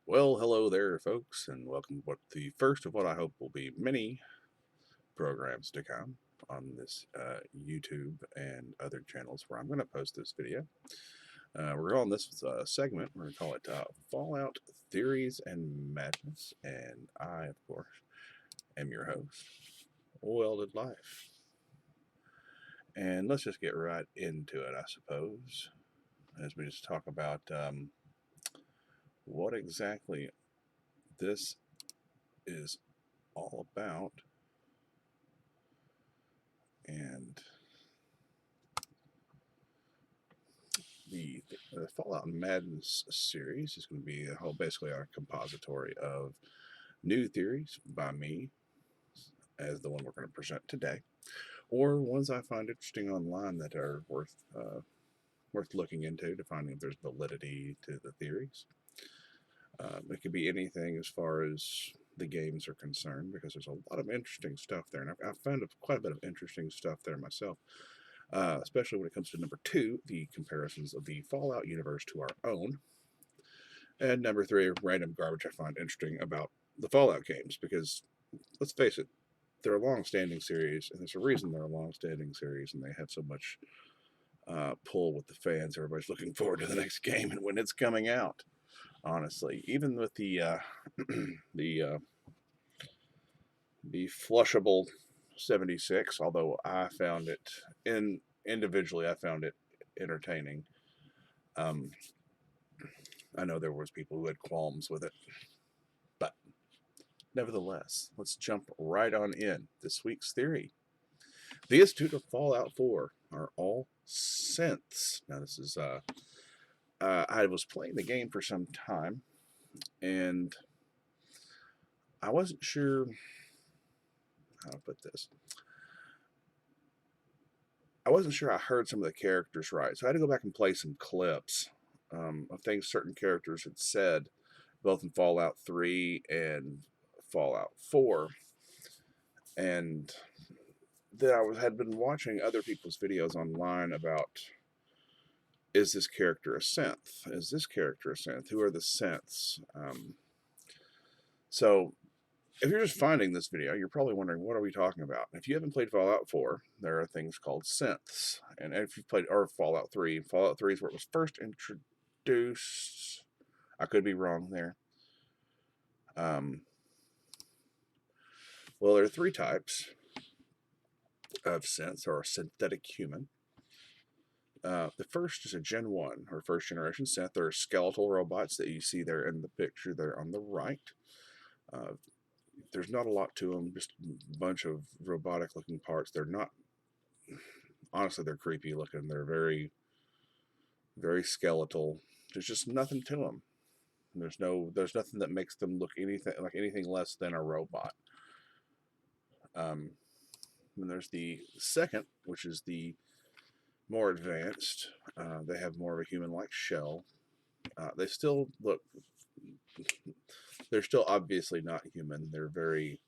Well, hello there, folks, and welcome to what the first of what I hope will be many programs to come on this YouTube and other channels where I'm going to post this video. We're calling this segment, we're going to call it Fallout Theories and Madness, and I, of course, am your host, Welded Life. And let's just get right into it, I suppose, as we just talk about what exactly this is all about. And the Fallout Madness series is going to be basically a compository of new theories by me, as the one we're going to present today, or ones I find interesting online that are worth looking into to finding if there's validity to the theories. It could be anything as far as the games are concerned, because there's a lot of interesting stuff there, and I've found quite a bit of interesting stuff there myself. Especially when it comes to number two, the comparisons of the Fallout universe to our own. And number three, random garbage I find interesting about the Fallout games, because let's face it, they're a long-standing series, and there's a reason they're a long-standing series, and they have so much pull with the fans. Everybody's looking forward to the next game and when it's coming out. Honestly, even with the the uh, the flushable 76, although I found it individually, I found it entertaining. Um, I know there was people who had qualms with it, but nevertheless, let's jump right on in. This week's theory. The Institute of Fallout 4 are all synths. Now, this is, I was playing the game for some time, and I wasn't sure how to put this. I wasn't sure I heard some of the characters right, so I had to go back and play some clips of things certain characters had said, both in Fallout 3 and Fallout 4. And then had been watching other people's videos online about, is this character a synth? Is this character a synth? Who are the synths? So if you're just finding this video, you're probably wondering, what are we talking about? If you haven't played Fallout 4, there are things called synths. And if you've played Fallout 3, Fallout 3 is where it was first introduced. I could be wrong there. Well, there are three types of synths, or synthetic human. The first is a Gen 1, or first generation synth. They're skeletal robots that you see there in the picture there on the right. There's not a lot to them, just a bunch of robotic looking parts. They're not, honestly, they're creepy looking. They're very, very skeletal. There's just nothing to them. There's nothing that makes them look anything less than a robot. Then there's the second, which is the more advanced. They have more of a human-like shell. They still look, they're still obviously not human. They're very,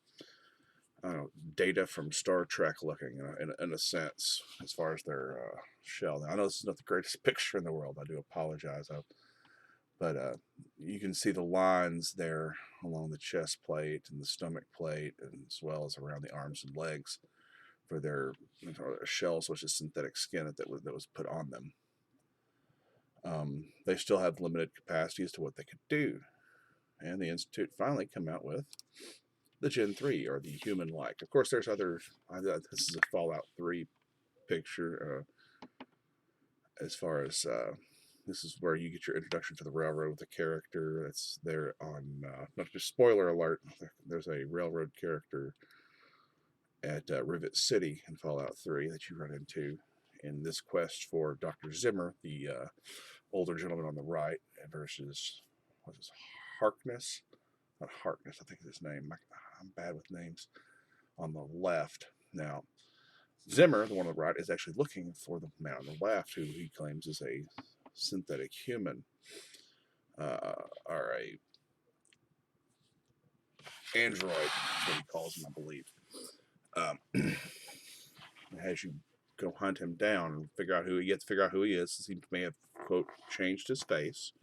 I don't know, Data from Star Trek looking in a sense, as far as their shell. Now, I know this is not the greatest picture in the world. I do apologize. But you can see the lines there along the chest plate and the stomach plate, and as well as around the arms and legs for their shells, which is synthetic skin that was put on them. They still have limited capacity as to what they could do. And the Institute finally come out with the Gen 3, or the human-like. Of course, there's other. This is a Fallout 3 picture. As far as this is where you get your introduction to the railroad with the character that's there on. Not just spoiler alert. There's a railroad character at Rivet City in Fallout 3 that you run into in this quest for Dr. Zimmer, the older gentleman on the right, versus what's his Harkness. Not Harkness, I think is his name. I'm bad with names. On the left. Now, Zimmer, the one on the right, is actually looking for the man on the left, who he claims is a synthetic human, or a android, is what he calls him, I believe. As you go hunt him down and figure out who he is, since he may have, quote, changed his face.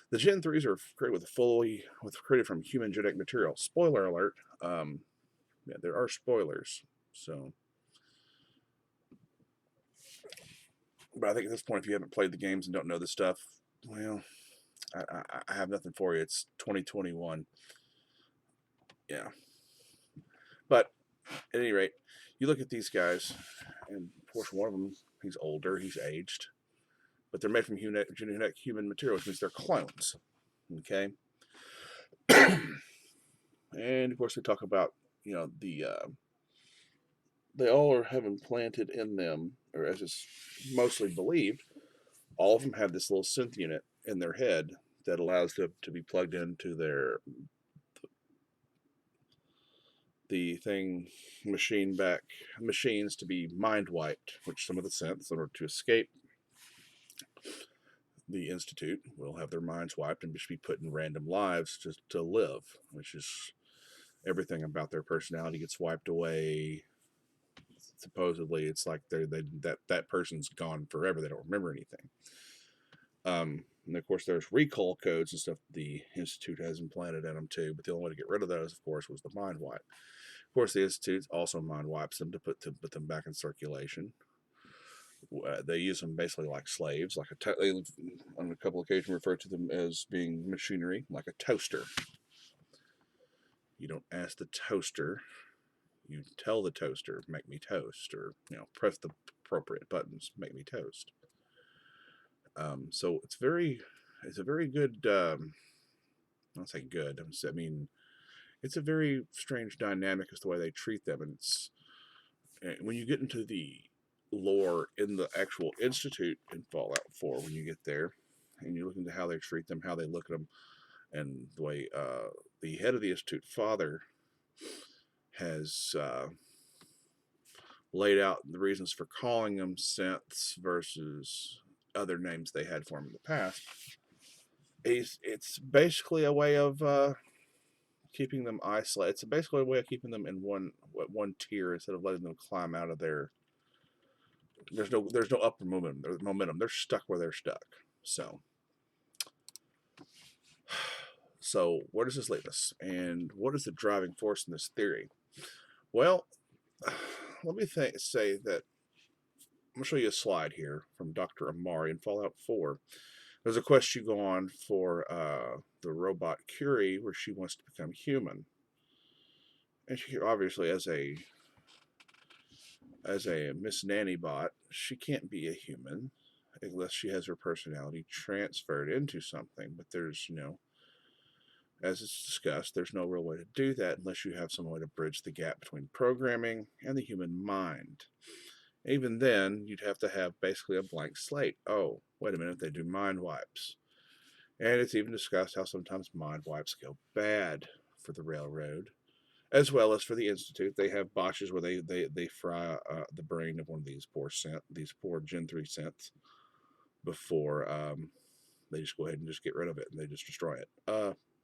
The Gen 3s are created created from human genetic material. Spoiler alert. Yeah, there are spoilers. So, but I think at this point, if you haven't played the games and don't know this stuff, well, I have nothing for you. It's 2021. Yeah. But at any rate, you look at these guys, and of course, one of them, he's older, he's aged, but they're made from genetic human material, which means they're clones. Okay. And of course, we talk about, they all have implanted in them, or as is mostly believed, all of them have this little synth unit in their head that allows them to be plugged into machines to be mind wiped, which some of the synths, in order to escape the Institute, will have their minds wiped and just be put in random lives just to live, which is everything about their personality gets wiped away. Supposedly, it's like that person's gone forever. They don't remember anything. And of course, there's recall codes and stuff the Institute has implanted in them too. But the only way to get rid of those, of course, was the mind wipe. Of course, the Institute also mind wipes them to put them back in circulation. They use them basically like slaves, they on a couple of occasions refer to them as being machinery, like a toaster. You don't ask the toaster, you tell the toaster, make me toast, or press the appropriate buttons, make me toast. So it's a very good. I'll say good. I mean, it's a very strange dynamic as the way they treat them, and when you get into the lore in the actual Institute in Fallout 4, when you get there, and you look into how they treat them, how they look at them, and the way the head of the Institute, Father, has laid out the reasons for calling them synths versus other names they had for them in the past. It's basically a way of keeping them isolated. It's basically a way of keeping them in one tier instead of letting them climb out of their. There's no upper momentum. They're stuck where they're stuck. So where does this leave us? And what is the driving force in this theory? Well, let me say that I'm going to show you a slide here from Dr. Amari in Fallout 4. There's a quest you go on for the robot Curie where she wants to become human. And she obviously, as a Miss Nanny bot, she can't be a human unless she has her personality transferred into something. But there's, as it's discussed, there's no real way to do that unless you have some way to bridge the gap between programming and the human mind. Even then, you'd have to have basically a blank slate. Oh, wait a minute, they do mind wipes. And it's even discussed how sometimes mind wipes go bad for the Railroad, as well as for the Institute. They have botches where they fry the brain of one of these poor Gen 3 synths before they just go ahead and just get rid of it, and they just destroy it.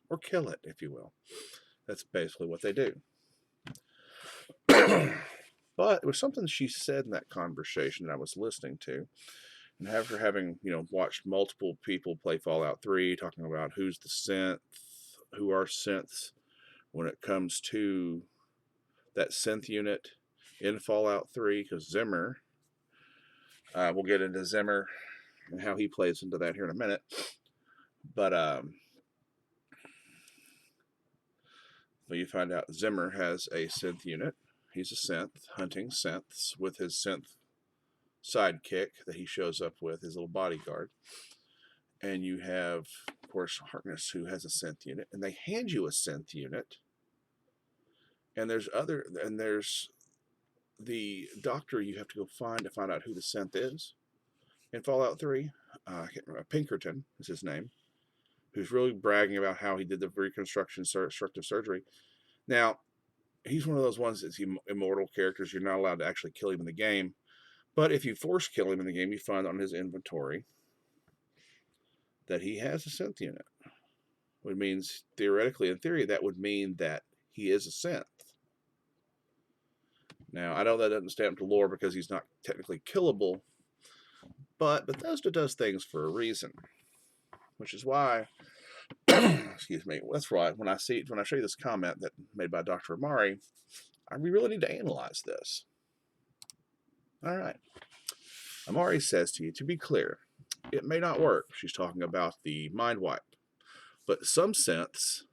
Or kill it, if you will. That's basically what they do. But it was something she said in that conversation that I was listening to. And after having, watched multiple people play Fallout 3, talking about who's the synth, who are synths, when it comes to that synth unit in Fallout 3, because Zimmer, we'll get into Zimmer and how he plays into that here in a minute. But you find out Zimmer has a synth unit. He's a synth, hunting synths with his synth sidekick that he shows up with, his little bodyguard. And you have, of course, Harkness, who has a synth unit. And they hand you a synth unit. And there's the doctor you have to go find out who the synth is. In Fallout 3, I can't remember, Pinkerton is his name, who's really bragging about how he did the reconstructive surgery. Now, he's one of those ones that's immortal characters. You're not allowed to actually kill him in the game. But if you force kill him in the game, you find on his inventory that he has a synth unit. Which means, theoretically, in theory, that would mean that he is a synth. Now, I know that doesn't stand up to lore because he's not technically killable, but Bethesda does things for a reason. Which is why Excuse me. That's right. When I show you this comment that made by Dr. Amari, we really need to analyze this. All right. Amari says to you, to be clear, it may not work. She's talking about the mind wipe. But some synths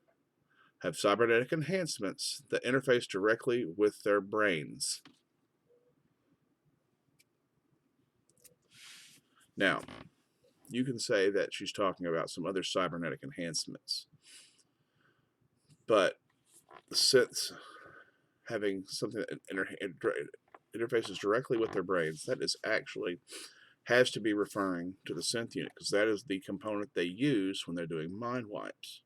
have cybernetic enhancements that interface directly with their brains. Now, you can say that she's talking about some other cybernetic enhancements. But the synths having something that interfaces directly with their brains, that is actually has to be referring to the synth unit, because that is the component they use when they're doing mind wipes.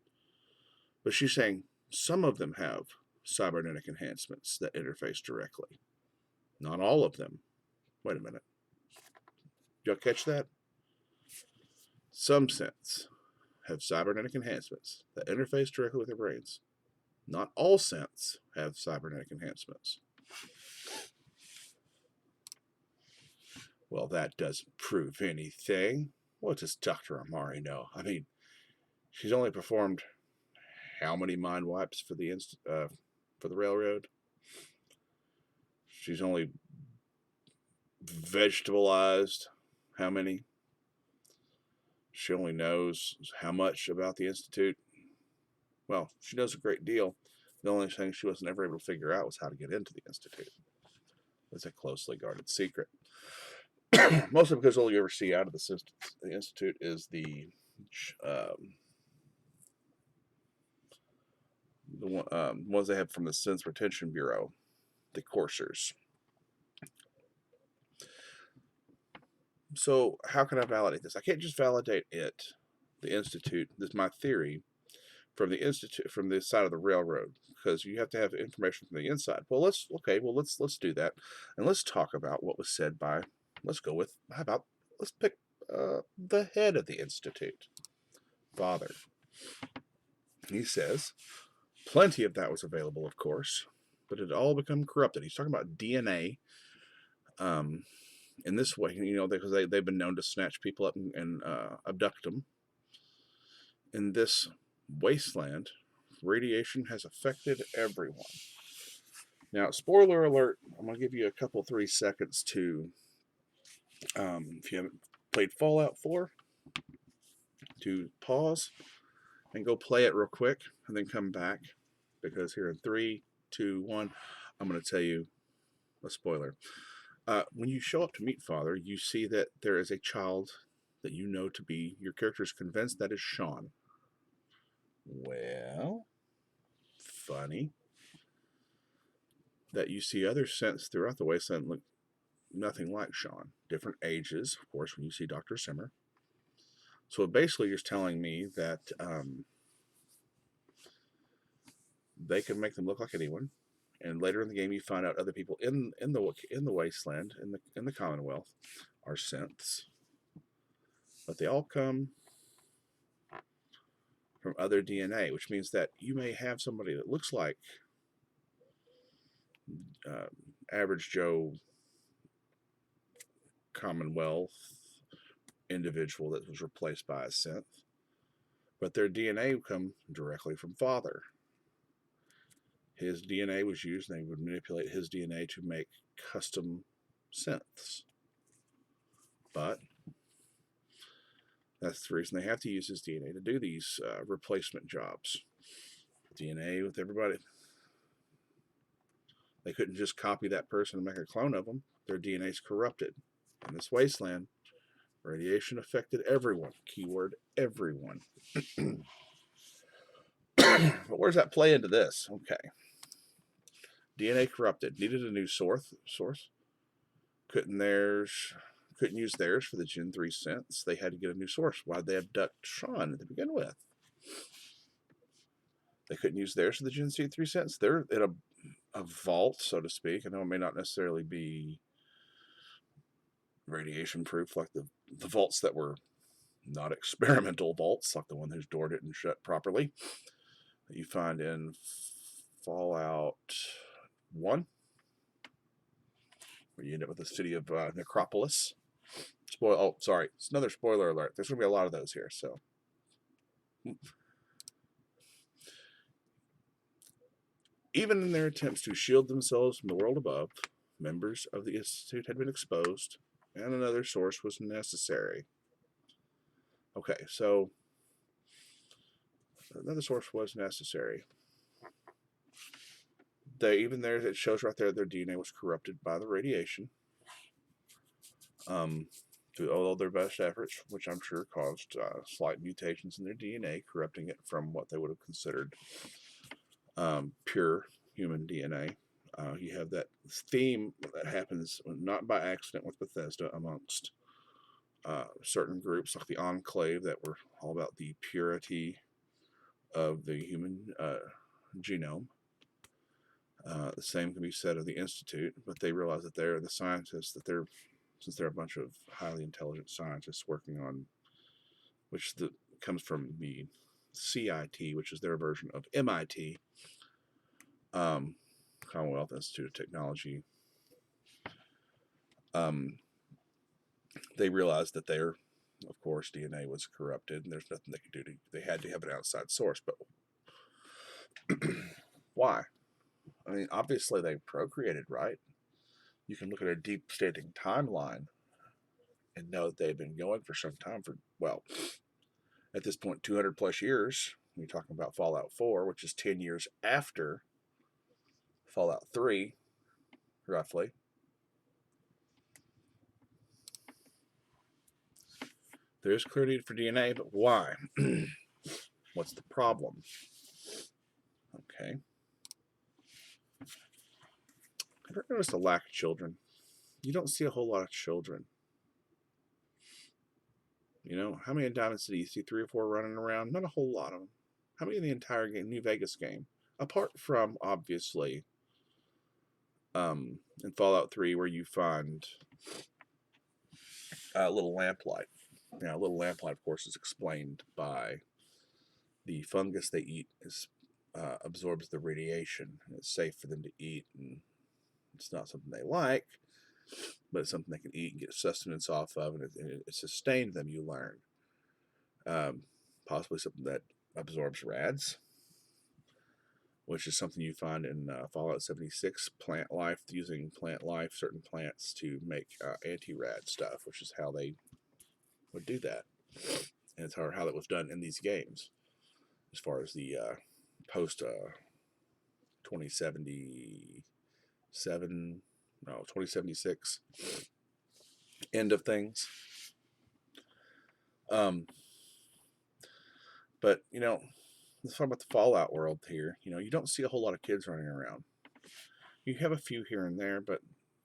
But she's saying some of them have cybernetic enhancements that interface directly. Not all of them. Wait a minute. Y'all catch that? Some synths have cybernetic enhancements that interface directly with their brains. Not all synths have cybernetic enhancements. Well, that doesn't prove anything. What does Dr. Amari know? I mean, she's only performed how many mind wipes for the railroad? She's only vegetabilized how many? She only knows how much about the Institute. Well, she knows a great deal. The only thing she wasn't ever able to figure out was how to get into the Institute. It's a closely guarded secret. Mostly because all you ever see out of the Institute is the ones they have from the Synth Retention Bureau, the coursers. So how can I validate this? I can't just validate the Institute. This is my theory from the Institute, from the side of the railroad, because you have to have information from the inside. Well, let's do that, and let's talk about what was said by. Let's pick the head of the Institute, Father. He says plenty of that was available, of course, but it had all become corrupted. He's talking about DNA. In this way, because they've been known to snatch people up and abduct them. In this wasteland, radiation has affected everyone. Now, spoiler alert, I'm going to give you a couple, 3 seconds to, if you haven't played Fallout 4, to pause and go play it real quick and then come back, because here in 3, 2, 1, I'm going to tell you a spoiler. When you show up to meet Father, you see that there is a child that you know to be, your character is convinced that is Sean. Well, funny that you see other synths throughout the wasteland look nothing like Sean. Different ages, of course, when you see Dr. Simmer. So basically you're telling me that they can make them look like anyone. And later in the game, you find out other people in the wasteland, in the Commonwealth, are synths, but they all come from other DNA, which means that you may have somebody that looks like average Joe Commonwealth individual that was replaced by a synth, but their DNA would come directly from Father. His DNA was used, and they would manipulate his DNA to make custom synths. But that's the reason they have to use his DNA to do these replacement jobs. DNA with everybody. They couldn't just copy that person and make a clone of them. Their DNA is corrupted. In this wasteland, radiation affected everyone. Keyword, everyone. But where's that play into this? Okay. DNA corrupted. Needed a new source. Couldn't use theirs for the Gen 3 synths. They had to get a new source. Why'd they abduct Sean to begin with? They couldn't use theirs for the Gen 3 synths. They're in a vault, so to speak. I know it may not necessarily be radiation proof like the vaults that were not experimental vaults, like the one whose door didn't shut properly, that you find in Fallout 1, where you end up with the city of Necropolis. Sorry, it's another spoiler alert. There's going to be a lot of those here, so Even in their attempts to shield themselves from the world above, members of the Institute had been exposed, and another source was necessary. Okay, so another source was necessary. Even there, it shows right there their DNA was corrupted by the radiation. Through all their best efforts, which I'm sure caused slight mutations in their DNA, corrupting it from what they would have considered pure human DNA. You have that theme that happens not by accident with Bethesda amongst certain groups like the Enclave that were all about the purity of the human genome. The same can be said of the Institute, but they realize that they're the scientists, since they're a bunch of highly intelligent scientists working on, comes from the CIT, which is their version of MIT, Commonwealth Institute of Technology. They realized that their, of course, DNA was corrupted, and there's nothing they could do they had to have an outside source. But why? I mean, obviously they procreated, right? You can look at a deep standing timeline and know that they've been going for some time, at this point, 200 plus years. You're talking about Fallout 4, which is 10 years after Fallout 3, roughly. There is clear need for DNA, but why? What's the problem? Okay. Have you ever noticed a lack of children? You don't see a whole lot of children. You know, how many in Diamond City? You see 3 or 4 running around? Not a whole lot of them. How many in the entire game, New Vegas game? Apart from, obviously, in Fallout 3, where you find a little lamplight. Now, a little lamplight, of course, is explained by the fungus they eat absorbs the radiation. And it's safe for them to eat, and it's not something they like, but it's something they can eat and get sustenance off of, and it sustained them, you learn. Possibly something that absorbs rads, which is something you find in Fallout 76, plant life, using plant life, certain plants to make anti-rad stuff, which is how they would do that. And it's how that was done in these games, as far as the post 2076 end of things. But, you know, let's talk about the Fallout world here. You know, you don't see a whole lot of kids running around. You have a few here and there, but,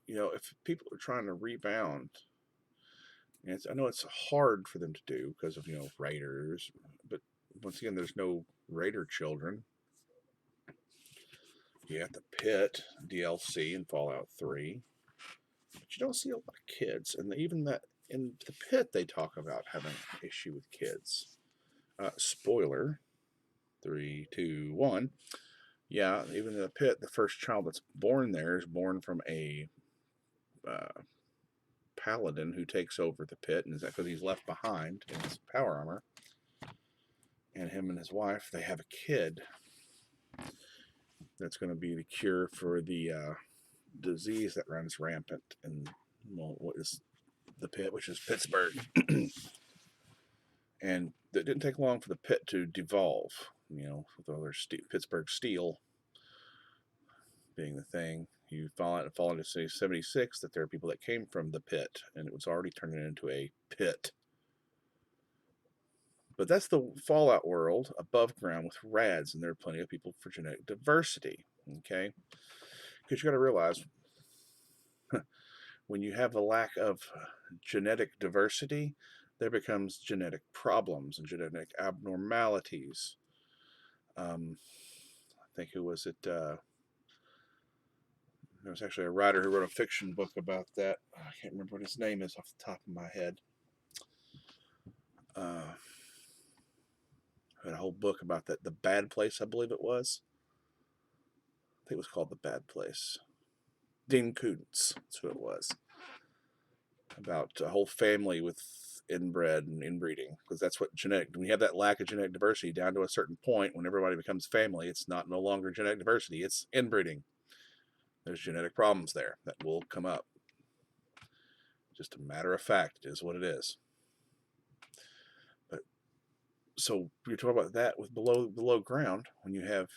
you know, if people are trying to rebound, and I know it's hard for them to do because of, you know, raiders, but once again, there's no raider children. You have the Pit DLC in Fallout 3, but you don't see a lot of kids, and even that in the Pit they talk about having an issue with kids. Spoiler, 3, 2, 1. Yeah, even in the Pit, the first child that's born there is born from a paladin who takes over the Pit, and is that because he's left behind in his power armor. And him and his wife, they have a kid that's going to be the cure for the disease that runs rampant in, well, what is the Pit, which is Pittsburgh. And it didn't take long for the Pit to devolve, you know, with all their Pittsburgh steel being the thing. You fall into 76 that there are people that came from the Pit, and it was already turning into a pit. But that's the Fallout world above ground with rads, and there are plenty of people for genetic diversity. Okay? Because you got to realize, when you have a lack of genetic diversity, there becomes genetic problems and genetic abnormalities. I think, who was it? There was actually a writer who wrote a fiction book about that. I can't remember what his name is off the top of my head. I had a whole book about that. The Bad Place, I believe it was. I think it was called The Bad Place. Dean Koontz, that's who it was. About a whole family with inbred and inbreeding, because that's what when you have that lack of genetic diversity down to a certain point, when everybody becomes family, it's no longer genetic diversity, it's inbreeding. There's genetic problems there that will come up. Just a matter of fact, it is what it is. But so you're talking about that with below ground, when you have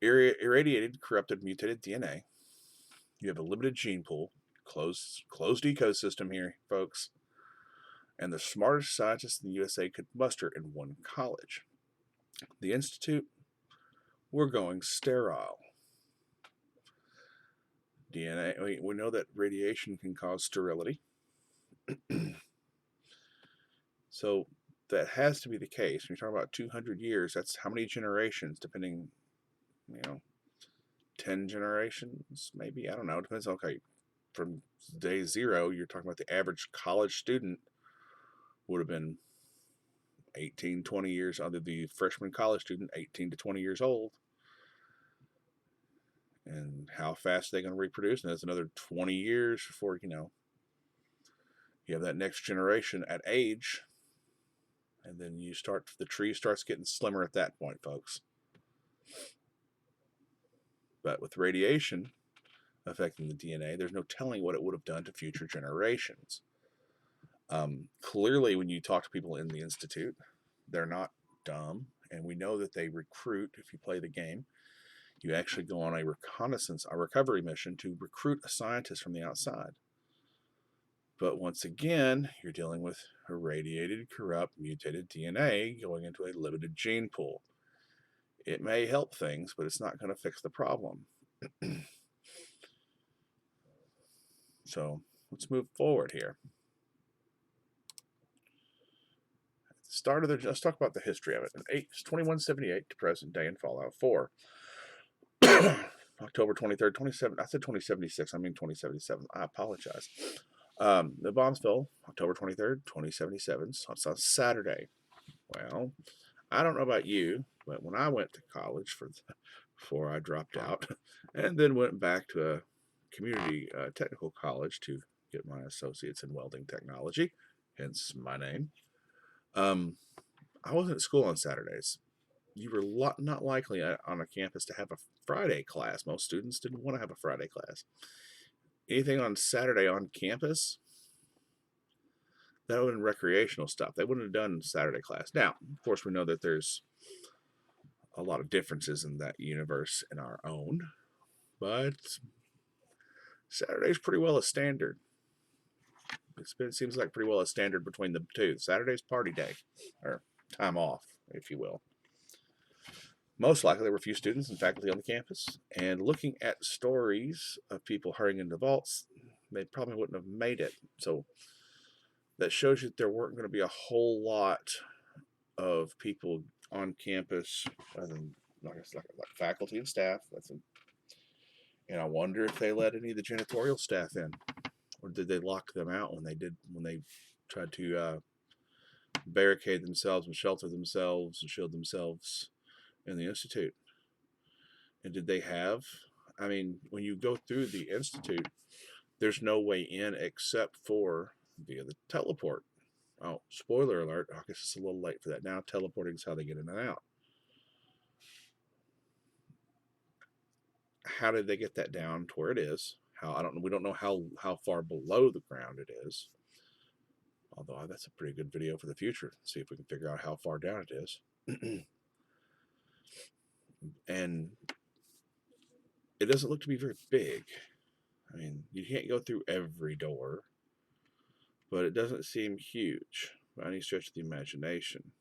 irradiated, corrupted, mutated DNA, you have a limited gene pool, closed ecosystem here, folks, and the smartest scientists in the USA could muster in one college. The Institute, we're going sterile. DNA, we know that radiation can cause sterility. So that has to be the case. When you're talking about 200 years, that's how many generations, depending, 10 generations, maybe? I don't know. It depends. Okay, from day zero, you're talking about the average college student would have been 18, 20 years, under the freshman college student, 18 to 20 years old. And how fast are they going to reproduce? And that's another 20 years before, you have that next generation at age. And then the tree starts getting slimmer at that point, folks. But with radiation affecting the DNA, there's no telling what it would have done to future generations. Clearly, when you talk to people in the Institute, they're not dumb. And we know that they recruit, if you play the game, you actually go on a recovery mission to recruit a scientist from the outside. But once again, you're dealing with irradiated, corrupt, mutated DNA going into a limited gene pool. It may help things, but it's not going to fix the problem. So let's move forward here. At the start of let's talk about the history of it. It's 2178 to present day in Fallout 4. October 23rd, 27. I said 2076. I mean 2077. I apologize. The bombs fell October 23rd, 2077. So it's on Saturday. Well, I don't know about you, but when I went to college before I dropped out, and then went back to a community technical college to get my associates in welding technology, hence my name. I wasn't at school on Saturdays. You were not likely on a campus to have a Friday class. Most students didn't want to have a Friday class. Anything on Saturday on campus, that would have been recreational stuff. They wouldn't have done Saturday class. Now, of course, we know that there's a lot of differences in that universe and our own, but Saturday's pretty well a standard. It seems like pretty well a standard between the two. Saturday's party day, or time off, if you will. Most likely there were few students and faculty on the campus, and looking at stories of people hurrying into vaults, they probably wouldn't have made it. So that shows you that there weren't going to be a whole lot of people on campus, other than like faculty and staff. And I wonder if they let any of the janitorial staff in, or did they lock them out when they tried to barricade themselves and shelter themselves and shield themselves in the Institute? And did they have? I mean, when you go through the Institute, there's no way in except for via the teleport. Oh, spoiler alert! I guess it's a little late for that now. Teleporting is how they get in and out. How did they get that down to where it is? We don't know how far below the ground it is. Although that's a pretty good video for the future. See if we can figure out how far down it is. And it doesn't look to be very big. I mean, you can't go through every door, but it doesn't seem huge by any stretch of the imagination.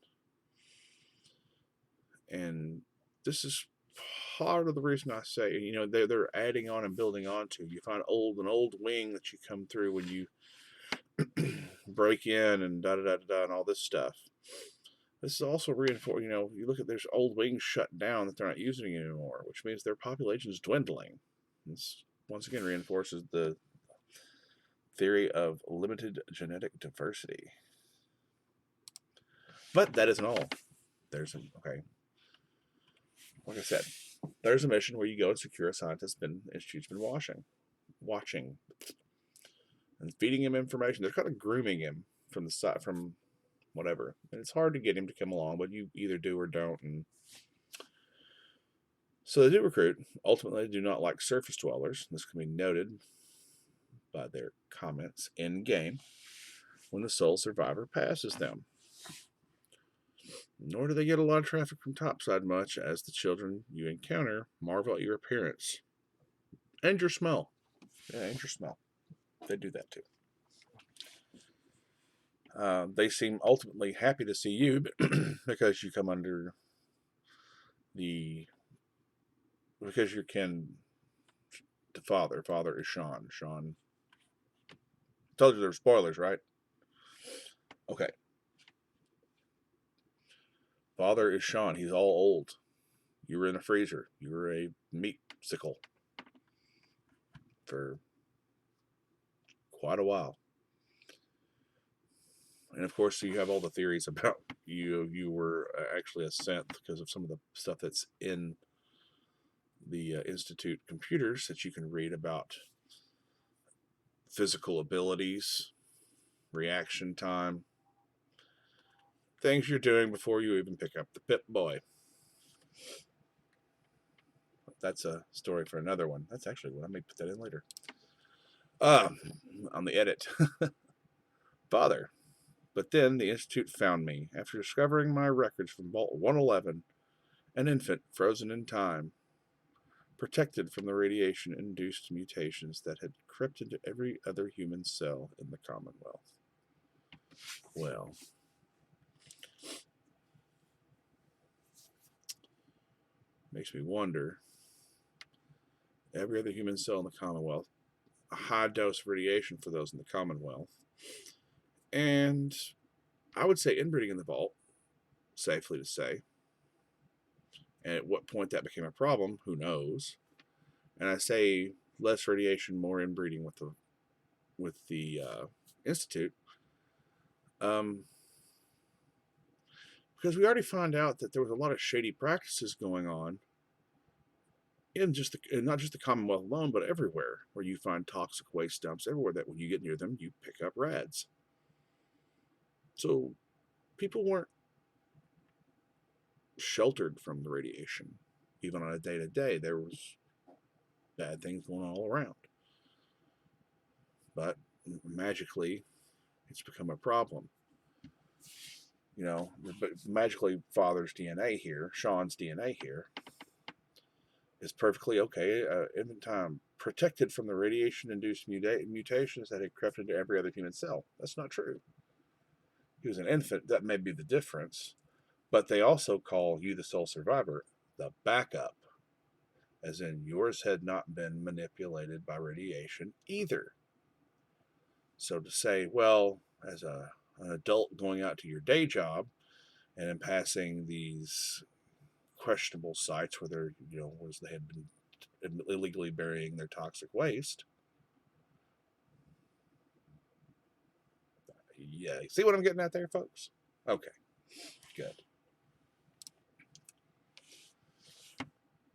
And this is part of the reason I say, they're adding on and building onto. You find an old wing that you come through when you break in and and all this stuff. This is also reinforced. You look at there's old wings shut down that they're not using anymore, which means their population is dwindling. This once again reinforces the theory of limited genetic diversity. But that isn't all. Like I said, there's a mission where you go and secure a scientist Institute's been watching and feeding him information. They're kind of grooming him from the side, from whatever. And it's hard to get him to come along, but you either do or don't. And so they do recruit. Ultimately, they do not like surface dwellers. This can be noted by their comments in game when the sole survivor passes them. Nor do they get a lot of traffic from topside, much as the children you encounter marvel at your appearance and your smell. Yeah, and your smell. They do that too. They seem ultimately happy to see you because you come under because you're kin to Father. Father is Sean. Sean. Told you there were spoilers, right? Okay. Father is Sean. He's all old. You were in a freezer. You were a meat sickle for quite a while. And of course, you have all the theories about you were actually a synth because of some of the stuff that's in the Institute computers that you can read about physical abilities, reaction time, things you're doing before you even pick up the Pip-Boy. That's a story for another one. That's actually one. I may put that in later. On the edit. Father. But then the Institute found me. After discovering my records from Vault 111, an infant frozen in time, protected from the radiation-induced mutations that had crept into every other human cell in the Commonwealth. Well, makes me wonder. Every other human cell in the Commonwealth, a high dose of radiation for those in the Commonwealth, and I would say inbreeding in the vault, safely to say. And at what point that became a problem, who knows? And I say less radiation, more inbreeding with the Institute, because we already found out that there was a lot of shady practices going on in not just the Commonwealth alone, but everywhere, where you find toxic waste dumps everywhere that when you get near them, you pick up rads. So people weren't sheltered from the radiation. Even on a day-to-day, there was bad things going on all around. But magically, it's become a problem. But magically, Father's DNA here, Sean's DNA here, is perfectly okay. Infant time protected from the radiation-induced mutations that had crept into every other human cell. That's not true. He was an infant. That may be the difference. But they also call you the sole survivor the backup, as in yours had not been manipulated by radiation either. So to say, well, as an adult going out to your day job and in passing these questionable sites where they had been illegally burying their toxic waste. Yeah, see what I'm getting at there, folks? Okay, good.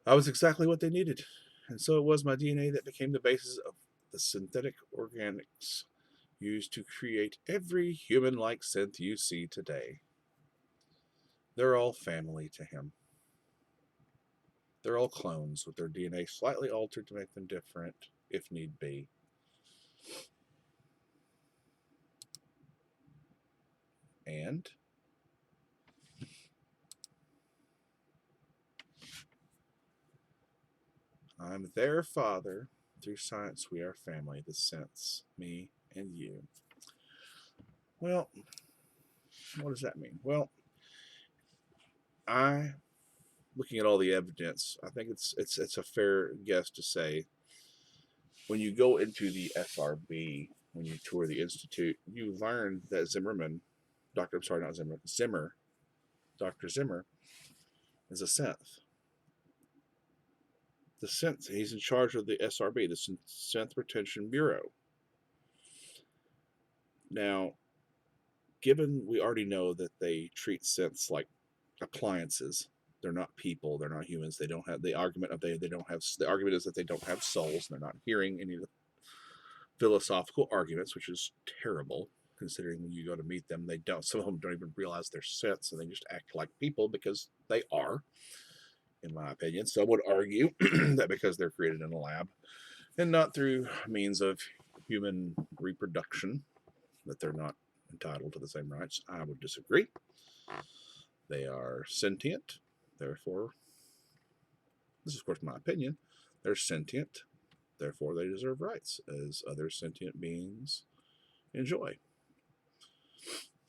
I was exactly what they needed. And so it was my DNA that became the basis of the synthetic organics used to create every human-like synth you see today. They're all family to him. They're all clones with their DNA slightly altered to make them different, if need be. And I'm their father. Through science, we are family. The sense, me and you. Well, what does that mean? Well, looking at all the evidence, I think it's a fair guess to say when you go into the SRB, when you tour the Institute, you learn that Dr. Zimmer is a synth. The synth, he's in charge of the SRB, the Synth Retention Bureau. Now, given we already know that they treat synths like appliances, they're not people, they're not humans, they don't have the argument of they don't have the argument is that they don't have souls, and they're not hearing any of the philosophical arguments, which is terrible. considering when you go to meet them, they don't. Some of them don't even realize they're synths, and they just act like people because they are, in my opinion. Some would argue that because they're created in a lab and not through means of human reproduction, that they're not entitled to the same rights. I would disagree. They are sentient, therefore, this is of course my opinion, they're sentient, therefore they deserve rights as other sentient beings enjoy.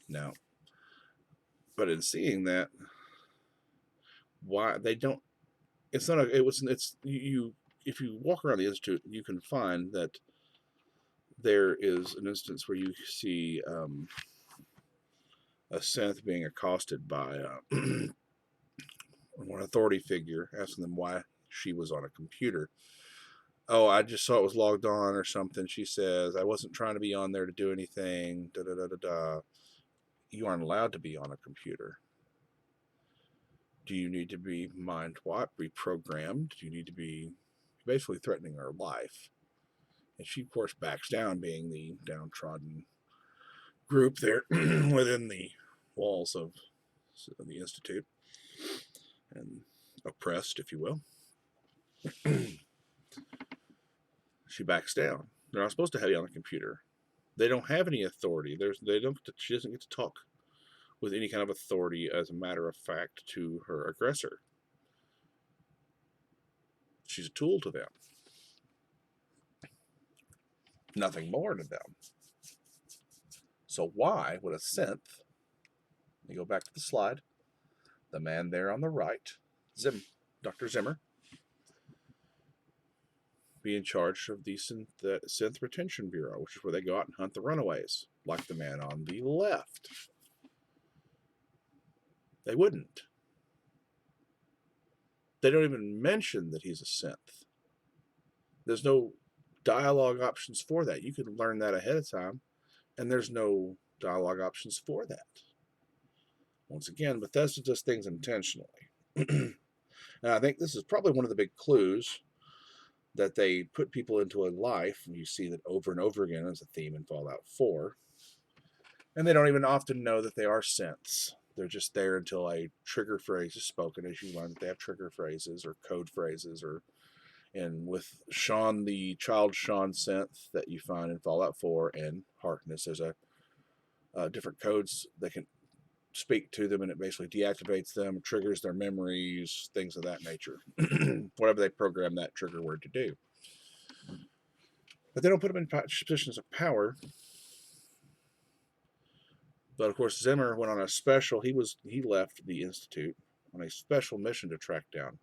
Now, but in seeing that, why they don't, it's not a, it was, it's, you, if you walk around the Institute, you can find that there is an instance where you see a synth being accosted by an authority figure, asking them why she was on a computer. Oh, I just saw it was logged on or something. She says, I wasn't trying to be on there to do anything. Da da da da da. You aren't allowed to be on a computer. Do you need to be mind what? Reprogrammed? Do you need to be basically threatening her life? And she, of course, backs down, being the downtrodden group there within the walls of the Institute, and oppressed, if you will. She backs down. They're not supposed to have you on the computer. They don't have any authority. She doesn't get to talk with any kind of authority, as a matter of fact, to her aggressor. She's a tool to them. Nothing more to them. So why would a synth, you go back to the slide, the man there on the right, Dr. Zimmer, be in charge of the Synth Retention Bureau, which is where they go out and hunt the runaways, like the man on the left? They wouldn't. They don't even mention that he's a synth. There's no dialogue options for that. You can learn that ahead of time, and there's no dialogue options for that. Once again, Bethesda does things intentionally. And I think this is probably one of the big clues that they put people into a life, and you see that over and over again as a theme in Fallout 4. And they don't even often know that they are synths. They're just there until a trigger phrase is spoken, as you learn that they have trigger phrases or code phrases. And with Sean, the child Sean synth that you find in Fallout 4 and Harkness, there's a different codes that can speak to them, and it basically deactivates them, triggers their memories, things of that nature. Whatever they program that trigger word to do. But they don't put them in positions of power. But of course, Zimmer went on a special. He left the Institute on a special mission to track down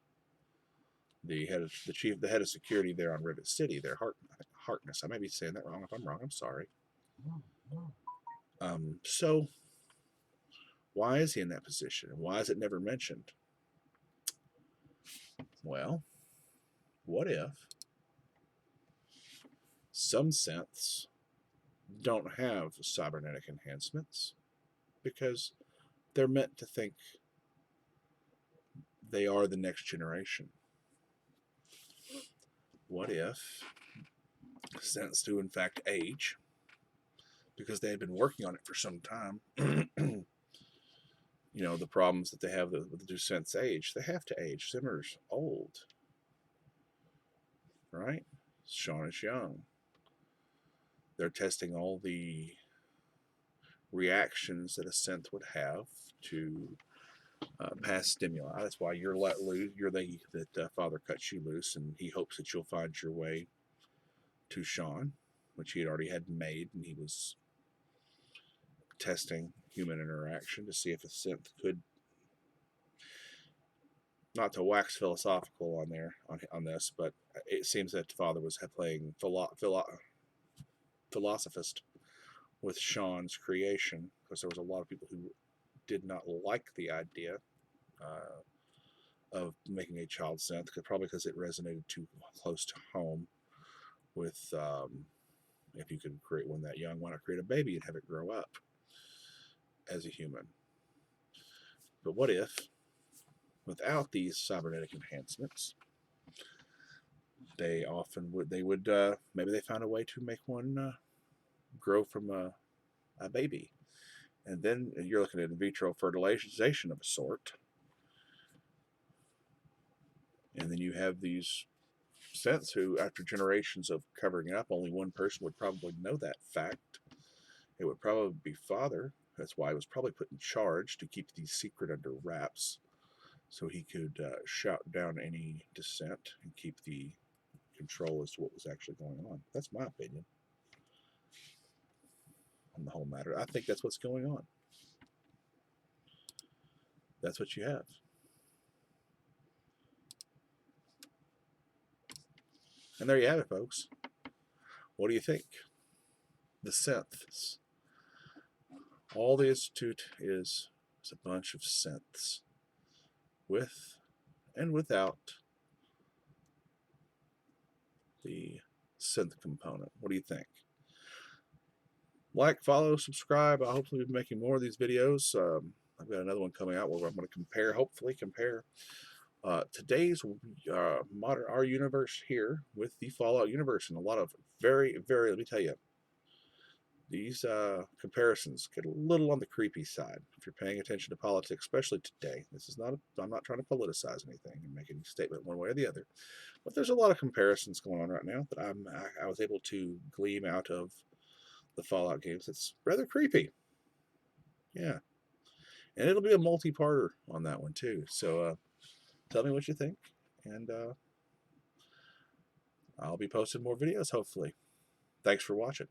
the head of security there on Rivet City. There, Harkness. I may be saying that wrong. If I'm wrong, I'm sorry. So why is he in that position? And why is it never mentioned? Well, what if some synths don't have cybernetic enhancements because they're meant to think they are the next generation? What if synths do in fact age because they had been working on it for some time? You know, the problems that they have with the synths age. They have to age. Zimmer's old, right? Sean is young. They're testing all the reactions that a synth would have to past stimuli. That's why you're let loose. You're that Father cuts you loose, and he hopes that you'll find your way to Sean, which he had already had made, and he was testing human interaction to see if a synth could, not to wax philosophical on this, but it seems that Father was playing philosophist with Sean's creation, because there was a lot of people who did not like the idea of making a child synth, probably because it resonated too close to home with, if you could create one that young, why not create a baby and have it grow up as a human? But what if, without these cybernetic enhancements, they would maybe they found a way to make one grow from a a baby. And then you're looking at in vitro fertilization of a sort. And then you have these synths who, after generations of covering it up, only one person would probably know that fact. It would probably be father. That's why he was probably put in charge to keep the secret under wraps, so he could shout down any dissent and keep the control as to what was actually going on. That's my opinion on the whole matter. I think that's what's going on. That's what you have. And there you have it, folks. What do you think? The synths. All the Institute is a bunch of synths, with and without the synth component. What do you think? Like, follow, subscribe. I'll hopefully be making more of these videos. I've got another one coming out where I'm going to compare, hopefully compare today's modern our universe here with the Fallout universe, and a lot of very, let me tell you, these comparisons get a little on the creepy side if you're paying attention to politics, especially today. This is not I'm not trying to politicize anything and make any statement one way or the other, but there's a lot of comparisons going on right now that I was able to glean out of the Fallout games. It's rather creepy. Yeah, and it'll be a multi-parter on that one too. So tell me what you think, and I'll be posting more videos hopefully. Thanks for watching.